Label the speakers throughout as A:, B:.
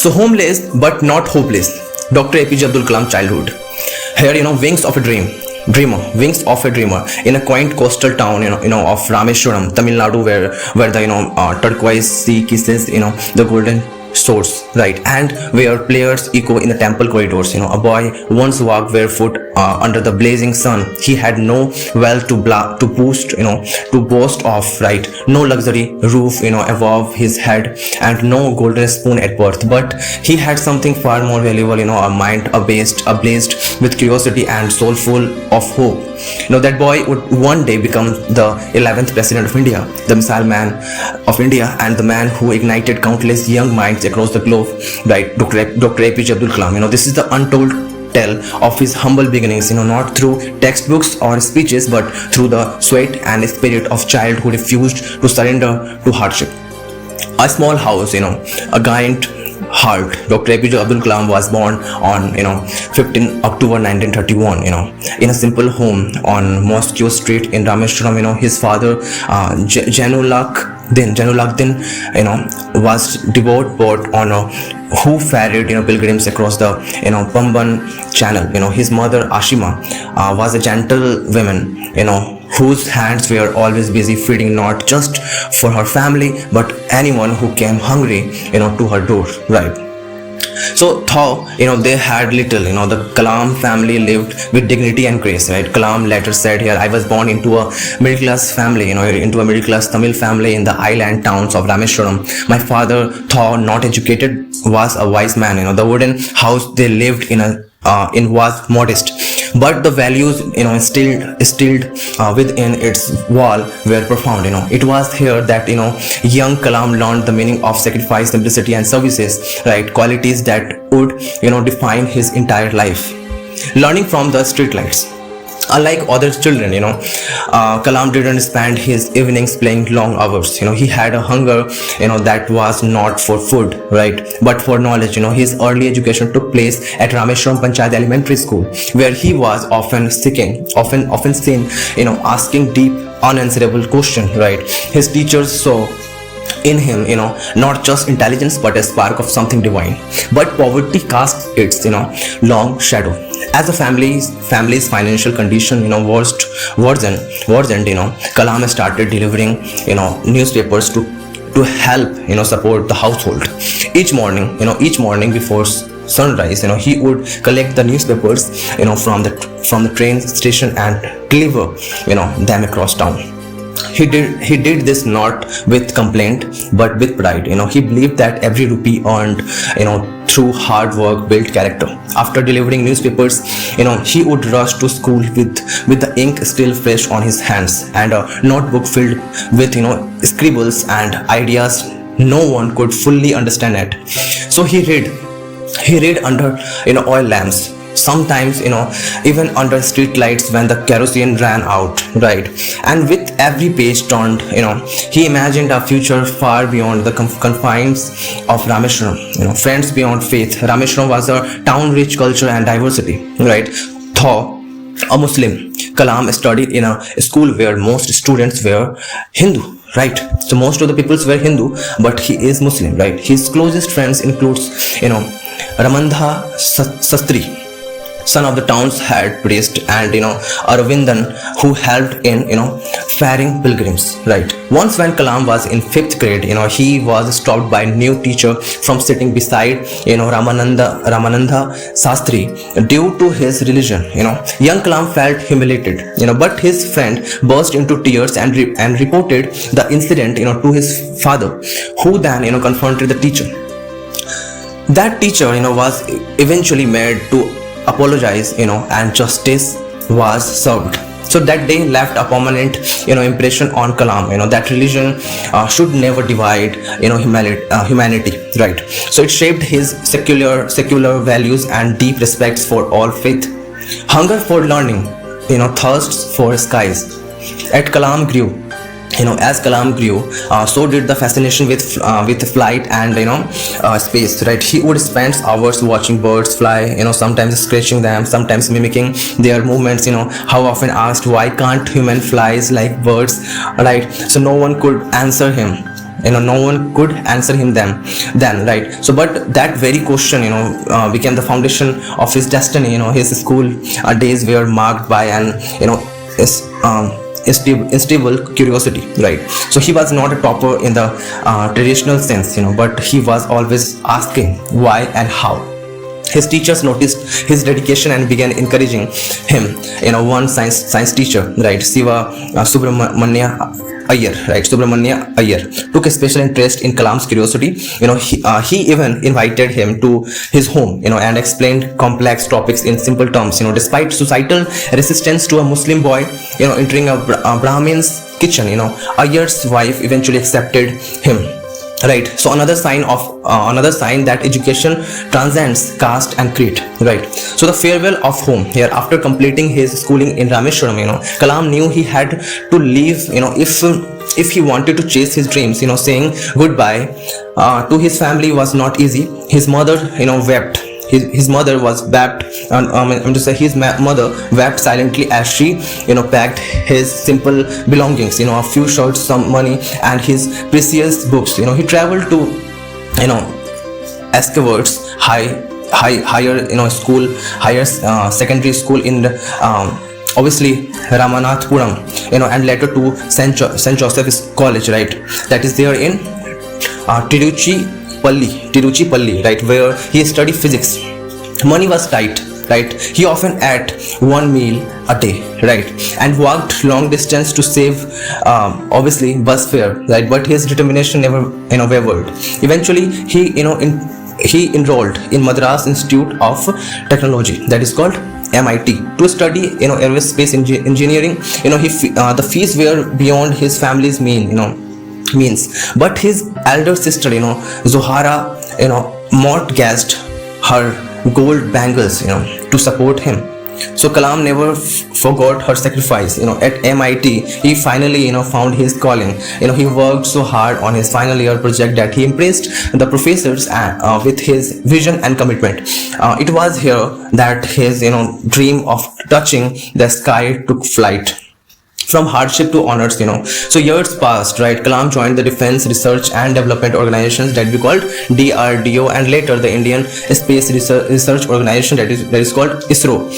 A: So homeless but not hopeless. Dr. A.P.J. Abdul Kalam childhood. Here, wings of a wings of a dreamer in a quaint coastal town, of Rameshwaram, Tamil Nadu, where the turquoise sea kisses, the golden source, right, and where players echo in the temple corridors. A boy once walked barefoot under the blazing sun. He had no wealth to boast of, right, no luxury roof, above his head, and no golden spoon at birth. But he had something far more valuable, a mind ablaze with curiosity and soul full of hope. That boy would one day become the 11th president of India, the missile man of India, and the man who ignited countless young minds across the globe, right, Dr. A.P.J. Abdul Kalam. This is the untold tale of his humble beginnings, not through textbooks or speeches, but through the sweat and spirit of child who refused to surrender to hardship. A small house, a giant heart. Dr. A.P.J. Abdul Kalam was born on 15 October 1931, in a simple home on Mosque Street in Rameshwaram. His father, Janulakdin, was devout poet who ferried pilgrims across the Pamban Channel. His mother Ashima was a gentle woman, whose hands were always busy feeding not just for her family but anyone who came hungry to her door, right. So though they had little, the Kalam family lived with dignity and grace, right. Kalam later said here, I was born into a middle class family, into a middle class Tamil family in the island towns of Rameshwaram. My father, though not educated, was a wise man. The wooden house they lived in was modest, but the values instilled within its wall were profound. It was here that young Kalam learned the meaning of sacrifice, simplicity, and services, right, qualities that would define his entire life. Learning from the streetlights. Unlike other children, Kalam didn't spend his evenings playing long hours. He had a hunger, that was not for food, right, but for knowledge. His early education took place at Rameshwaram Panchayat Elementary School, where he was often seen, asking deep, unanswerable questions, right. His teachers saw in him, not just intelligence but a spark of something divine. But poverty casts its, long shadow. As the family's financial condition, worsened, Kalam started delivering, newspapers to help, support the household. Each morning before sunrise, he would collect the newspapers, from the train station and deliver, them across town. He did this not with complaint but with pride. He believed that every rupee earned through hard work built character. After delivering newspapers, he would rush to school with the ink still fresh on his hands and a notebook filled with scribbles and ideas no one could fully understand it. So he read under oil lamps, sometimes even under street lights when the kerosene ran out, right. And with every page turned, he imagined a future far beyond the confines of Rameshwaram, friends beyond faith. Rameshwaram was a town rich culture and diversity, right. Though a Muslim, Kalam studied in a school where most students were Hindu, right. So most of the peoples were Hindu, but he is Muslim, right. His closest friends includes Ramandha Sastri, son of the town's head priest, and Aravindan, who helped in ferrying pilgrims, right. Once when Kalam was in 5th grade, he was stopped by a new teacher from sitting beside Ramananda Sastri due to his religion. Young Kalam felt humiliated, but his friend burst into tears and reported the incident to his father, who then confronted the teacher. That teacher was eventually made to apologize, and justice was served. So that day left a permanent impression on Kalam, that religion should never divide humanity, right. So it shaped his secular values and deep respects for all faith. Hunger for learning, thirst for skies. At Kalam grew, as Kalam grew, so did the fascination with flight and space, right. He would spend hours watching birds fly, sometimes scratching them, sometimes mimicking their movements. How often asked, why can't human flies like birds, right. So no one could answer him, no one could answer him then, right? So but that very question, became the foundation of his destiny. His school days were marked by an is unstable curiosity, right? So he was not a topper in the traditional sense, but he was always asking why and how. His teachers noticed his dedication and began encouraging him. One science teacher, right, Subramanya Iyer, took a special interest in Kalam's curiosity. He even invited him to his home, and explained complex topics in simple terms. Despite societal resistance to a Muslim boy, entering a Brahmin's kitchen, Iyer's wife eventually accepted him. Right. So another sign that education transcends caste and creed. Right. So the farewell of home here after completing his schooling in Rameshwaram, Kalam knew he had to leave. If he wanted to chase his dreams, saying goodbye to his family was not easy. His mother, wept. His mother was wept, his mother wept silently as she, packed his simple belongings, a few shirts, some money, and his precious books. He traveled to, Escaverts higher secondary school in obviously Ramanathapuram, and later to Saint Joseph's College, right? That is there in Tiruchipalli, right, where he studied physics. Money was tight, right? He often ate one meal a day, right, and walked long distance to save, obviously, bus fare, right? But his determination never, wavered. Eventually, he enrolled in Madras Institute of Technology, that is called MIT, to study, aerospace engineering. The fees were beyond his family's means, but his elder sister, Zohara, mortgaged her gold bangles, to support him. So Kalam never forgot her sacrifice. At MIT, he finally, found his calling. He worked so hard on his final year project that he impressed the professors with his vision and commitment. It was here that his, dream of touching the sky took flight. From hardship to honors, So years passed, right? Kalam joined the Defense Research and Development Organizations that we called DRDO, and later the Indian Space Research Organization that is called ISRO.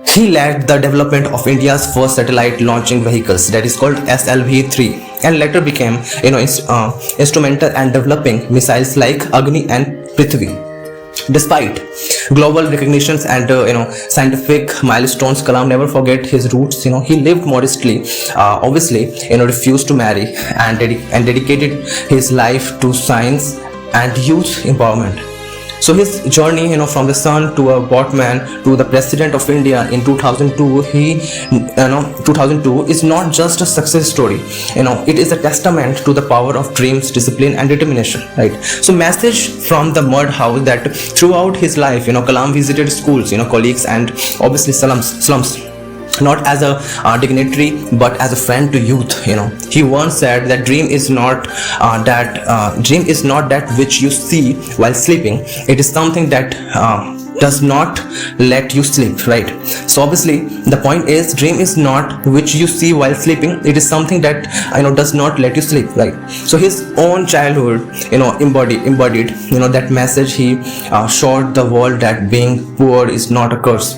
A: He led the development of India's first satellite launching vehicles, that is called SLV-3, and later became, instrumental in developing missiles like Agni and Prithvi. Despite global recognitions and scientific milestones, Kalam never forget his roots. He lived modestly, obviously, refused to marry, and dedicated his life to science and youth empowerment. So his journey, from the son to a boatman to the president of India in 2002, 2002 is not just a success story. It is a testament to the power of dreams, discipline, and determination. Right. So message from the mud house that throughout his life, Kalam visited schools, colleagues, and obviously slums. Not as a dignitary, but as a friend to youth. He once said that dream is not that which you see while sleeping. It is something that does not let you sleep, right? So obviously the point is, dream is not which you see while sleeping. It is something that does not let you sleep, right? So his own childhood embodied that message. He showed the world that being poor is not a curse,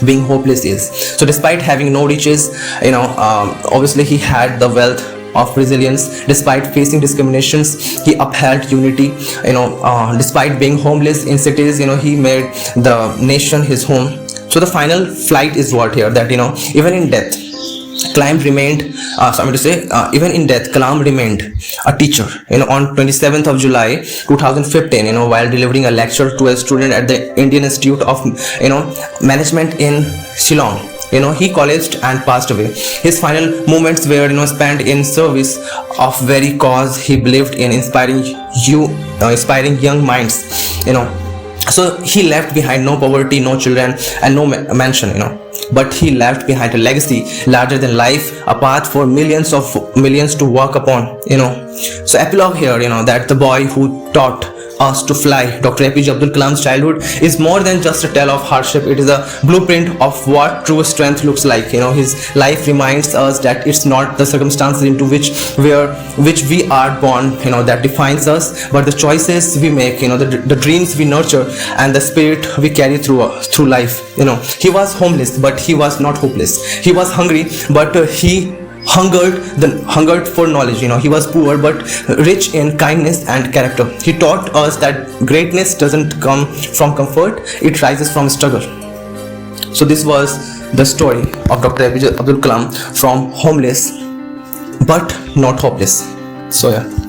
A: being hopeless is. So despite having no riches, obviously he had the wealth of resilience. Despite facing discriminations, he upheld unity. Despite being homeless in cities, he made the nation his home. So the final flight is what here, that even in death, Kalam remained a teacher. On 27th of July 2015, while delivering a lecture to a student at the Indian Institute of Management in Shillong, he collapsed and passed away. His final moments were spent in service of very cause he believed in, inspiring young minds. So he left behind no poverty, no children, and no mansion, but he left behind a legacy larger than life, a path for millions to walk upon. So epilogue here, that the boy who taught us to fly. Dr. A.P.J. Abdul Kalam's childhood is more than just a tale of hardship. It is a blueprint of what true strength looks like. His life reminds us that it's not the circumstances into which we are born, that defines us, but the choices we make, the dreams we nurture, and the spirit we carry through life. He was homeless, but he was not hopeless. He was hungry, but he hungered for knowledge. He was poor but rich in kindness and character. He taught us that greatness doesn't come from comfort, it rises from struggle. So this was the story of Dr. A.P.J. Abdul Kalam, from homeless but not hopeless. So yeah.